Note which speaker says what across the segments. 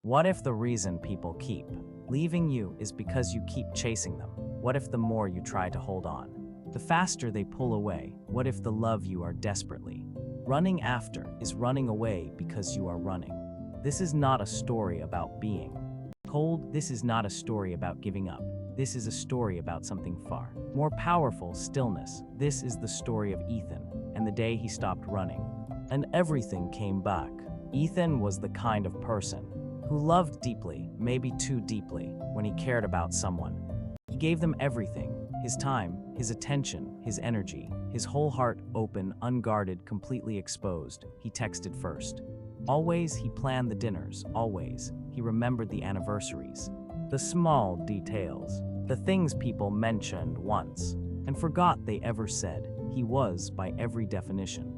Speaker 1: What if the reason people keep leaving you is because you keep chasing them? What if the more you try to hold on, the faster they pull away? What if the love you are desperately running after is running away because you are running? This is not a story about being cold. This is not a story about giving up. This is a story about something far more powerful: stillness. This is the story of Ethan and the day he stopped running, and everything came back. Ethan was the kind of person who loved deeply, maybe too deeply, when he cared about someone. He gave them everything: his time, his attention, his energy, his whole heart, open, unguarded, completely exposed. He texted first. Always he planned the dinners. Always he remembered the anniversaries, the small details, the things people mentioned once and forgot they ever said. He was, by every definition,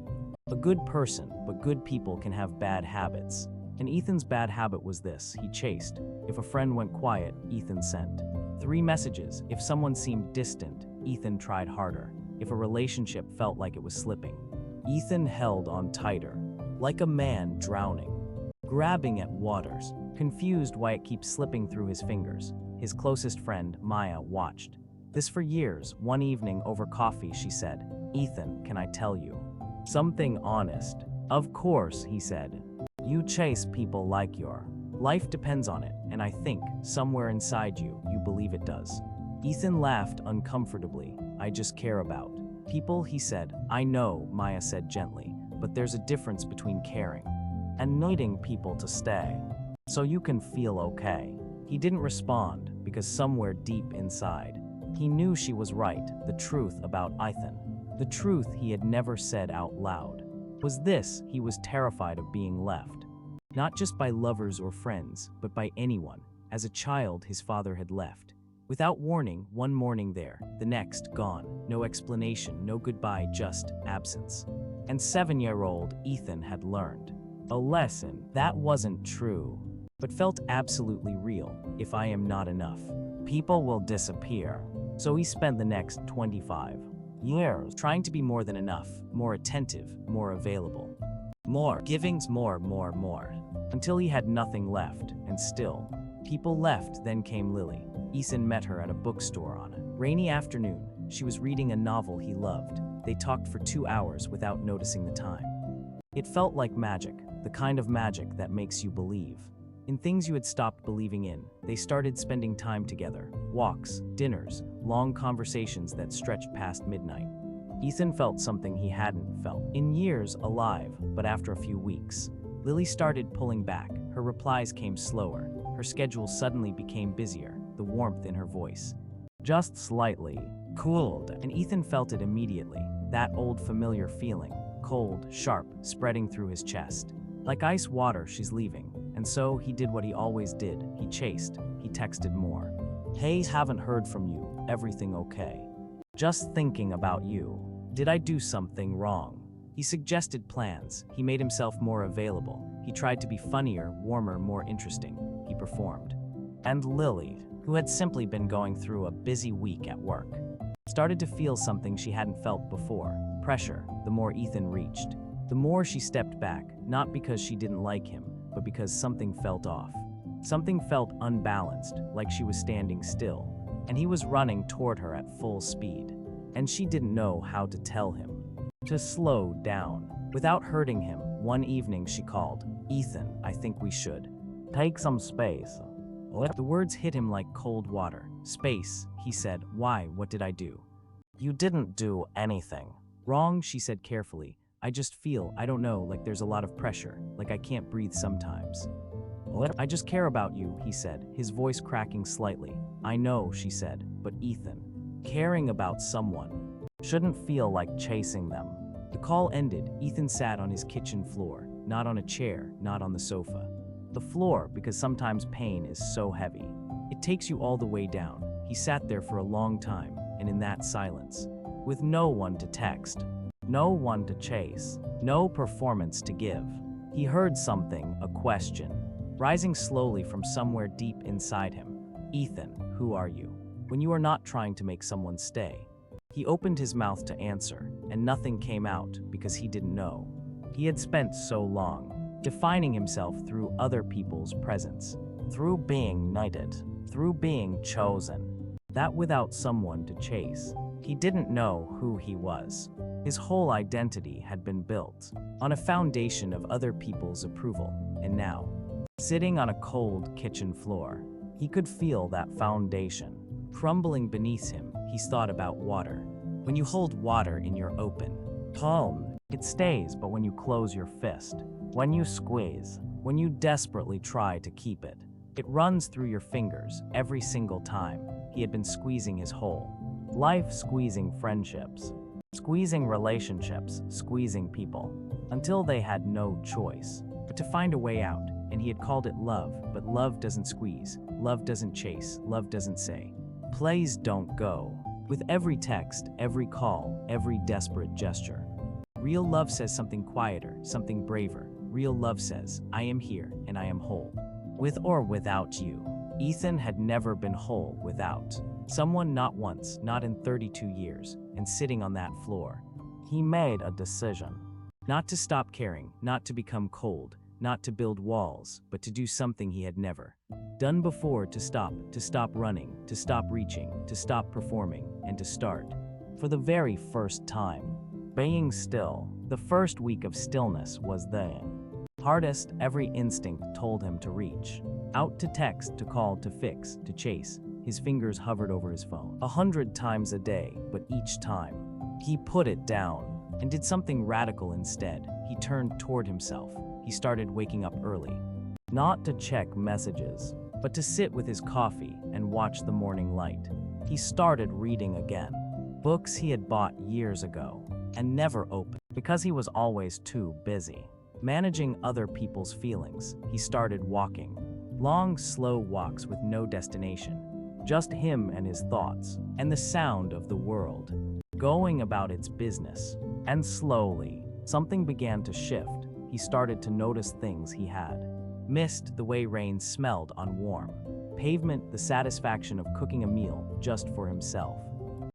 Speaker 1: a good person, but good people can have bad habits. And Ethan's bad habit was this: he chased. If a friend went quiet, Ethan sent 3 messages. If someone seemed distant, Ethan tried harder. If a relationship felt like it was slipping, Ethan held on tighter, like a man drowning, grabbing at waters, confused why it keeps slipping through his fingers. His closest friend, Maya, watched this for years. One evening over coffee, she said, "Ethan, can I tell you something honest?" "Of course," he said. "You chase people like your life depends on it, and I think, somewhere inside you, you believe it does." Ethan laughed uncomfortably. "I just care about people," he said. "I know," Maya said gently, "but there's a difference between caring and needing people to stay so you can feel okay." He didn't respond because somewhere deep inside, he knew she was right. The truth about Ethan, the truth he had never said out loud, was this: he was terrified of being left. Not just by lovers or friends, but by anyone. As a child, his father had left without warning, one morning there, the next gone. No explanation, no goodbye, just absence. And 7-year-old Ethan had learned a lesson that wasn't true, but felt absolutely real. If I am not enough, people will disappear. So he spent the next 25 years trying to be more than enough, more attentive, more available, more givings, more, until he had nothing left. And still, people left. Then came Lily. Ethan met her at a bookstore on a rainy afternoon. She was reading a novel he loved. They talked for 2 hours without noticing the time. It felt like magic, the kind of magic that makes you believe in things you had stopped believing in. They started spending time together: walks, dinners, long conversations that stretched past midnight. Ethan felt something he hadn't felt in years, alive. But after a few weeks, Lily started pulling back. Her replies came slower. Her schedule suddenly became busier. The warmth in her voice just slightly cooled, and Ethan felt it immediately. That old familiar feeling, cold, sharp, spreading through his chest. Like ice water. She's leaving. And so he did what he always did. He chased. He texted more. "Hey, haven't heard from you. Everything okay? Just thinking about you. Did I do something wrong?" He suggested plans. He made himself more available. He tried to be funnier, warmer, more interesting. He performed. And Lily, who had simply been going through a busy week at work, started to feel something she hadn't felt before: pressure. The more Ethan reached, the more she stepped back, not because she didn't like him, but because something felt off. Something felt unbalanced, like she was standing still, and he was running toward her at full speed. And she didn't know how to tell him to slow down without hurting him. One evening she called, "Ethan, I think we should take some space." The words hit him like cold water. "Space," he said. "Why? What did I do?" "You didn't do anything wrong," she said carefully. "I just feel, I don't know, like there's a lot of pressure, like I can't breathe sometimes." "I just care about you," he said, his voice cracking slightly. "I know," she said, "but Ethan, caring about someone shouldn't feel like chasing them." The call ended. Ethan sat on his kitchen floor, not on a chair, not on the sofa. The floor, because sometimes pain is so heavy, it takes you all the way down. He sat there for a long time, and in that silence, with no one to text, no one to chase, no performance to give, he heard something, a question, rising slowly from somewhere deep inside him. "Ethan, who are you when you are not trying to make someone stay?" He opened his mouth to answer, and nothing came out because he didn't know. He had spent so long defining himself through other people's presence, through being knighted, through being chosen. That without someone to chase, he didn't know who he was. His whole identity had been built on a foundation of other people's approval, and now, sitting on a cold kitchen floor, he could feel that foundation crumbling beneath him. He thought about water. When you hold water in your open palm, it stays, but when you close your fist, when you squeeze, when you desperately try to keep it, it runs through your fingers every single time. He had been squeezing his whole life, squeezing friendships, squeezing relationships, squeezing people, until they had no choice but to find a way out, and he had called it love. But love doesn't squeeze, love doesn't chase, love doesn't say, "Please don't go." With every text, every call, every desperate gesture, real love says something quieter, something braver. Real love says, "I am here and I am whole." With or without you. Ethan had never been whole without someone, not once, not in 32 years, and sitting on that floor, he made a decision. Not to stop caring, not to become cold, not to build walls, but to do something he had never done before, to stop running, to stop reaching, to stop performing, and to start, for the very first time, being still. The first week of stillness was the hardest. Every instinct told him to reach out, to text, to call, to fix, to chase. His fingers hovered over his phone 100 times a day, but each time, he put it down and did something radical instead. He turned toward himself. He started waking up early, not to check messages, but to sit with his coffee and watch the morning light. He started reading again, books he had bought years ago and never opened because he was always too busy managing other people's feelings. He started walking, long, slow walks with no destination, just him and his thoughts, and the sound of the world going about its business. And slowly, something began to shift. He started to notice things he had missed: the way rain smelled on warm pavement, the satisfaction of cooking a meal just for himself,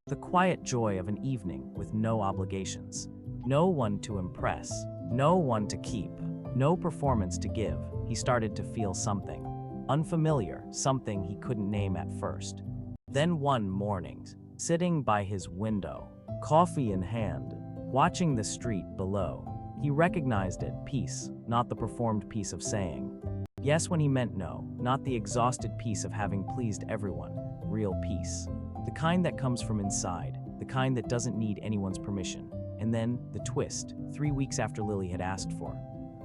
Speaker 1: the quiet joy of an evening with no obligations, no one to impress, no one to keep, no performance to give. He started to feel something unfamiliar, something he couldn't name at first. Then one morning, sitting by his window, coffee in hand, watching the street below, he recognized it: peace, not the performed peace of saying yes when he meant no, not the exhausted peace of having pleased everyone. Real peace, the kind that comes from inside, the kind that doesn't need anyone's permission. And then, the twist, 3 weeks after Lily had asked for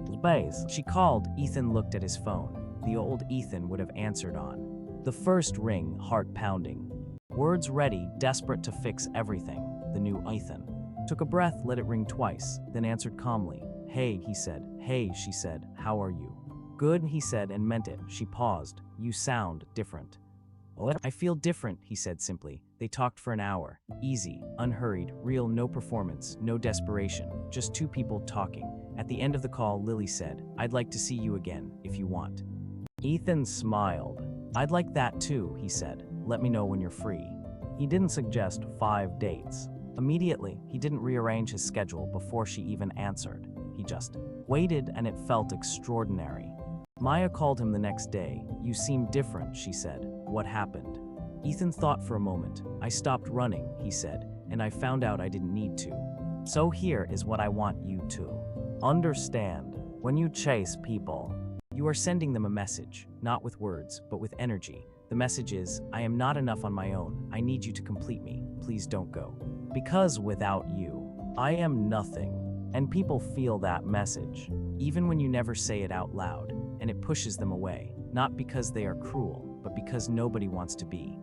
Speaker 1: space, she called. Ethan looked at his phone. The old Ethan would have answered on the first ring, heart pounding, words ready, desperate to fix everything. The new Ethan took a breath, let it ring twice, then answered calmly. "Hey," he said. "Hey," she said. "How are you?" "Good," he said, and meant it. She paused. "You sound different." "What?" "I feel different," he said simply. They talked for an hour. Easy, unhurried, real, no performance, no desperation, just two people talking. At the end of the call, Lily said, "I'd like to see you again, if you want." Ethan smiled. "I'd like that too," he said. "Let me know when you're free." He didn't suggest 5 dates. Immediately, he didn't rearrange his schedule before she even answered. He just waited, and it felt extraordinary. Maya called him the next day. "You seem different," she said. "What happened?" Ethan thought for a moment. "I stopped running," he said, "and I found out I didn't need to. So here is what I want you to understand. When you chase people, you are sending them a message, not with words, but with energy. The message is, I am not enough on my own. I need you to complete me. Please don't go. Because without you, I am nothing." And people feel that message, even when you never say it out loud, and it pushes them away, not because they are cruel, but because nobody wants to be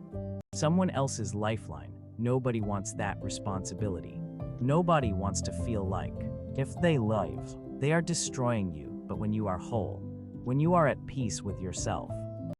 Speaker 1: someone else's lifeline. Nobody wants that responsibility. Nobody wants to feel like, if they live, they are destroying you. But when you are whole, when you are at peace with yourself,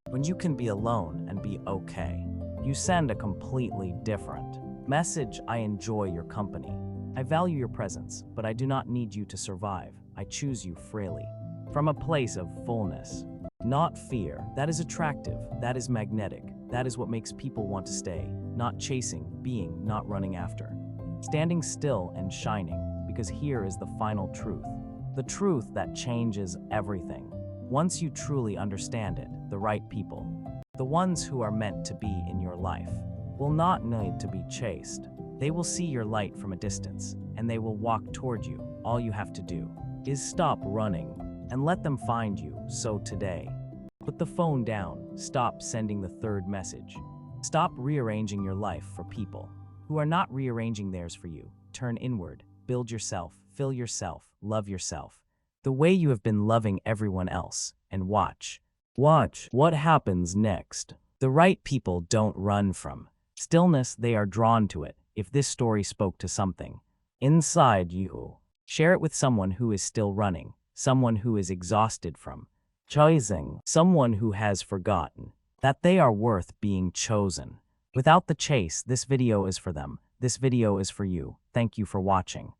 Speaker 1: when you can be alone and be okay, you send a completely different message. I enjoy your company. I value your presence, but I do not need you to survive. I choose you freely, from a place of fullness, not fear. That is attractive. That is magnetic. That is what makes people want to stay. Not chasing, being, not running after. Standing still and shining, because here is the final truth. The truth that changes everything. Once you truly understand it, the right people, the ones who are meant to be in your life, will not need to be chased. They will see your light from a distance, and they will walk toward you. All you have to do is stop running and let them find you. So today, put the phone down, stop sending the third message. Stop rearranging your life for people who are not rearranging theirs for you. Turn inward, build yourself, fill yourself, love yourself, the way you have been loving everyone else, and watch what happens next. The right people don't run from stillness, they are drawn to it. If this story spoke to something inside you, share it with someone who is still running, someone who is exhausted from chasing, someone who has forgotten that they are worth being chosen. Without the chase, this video is for them. This video is for you. Thank you for watching.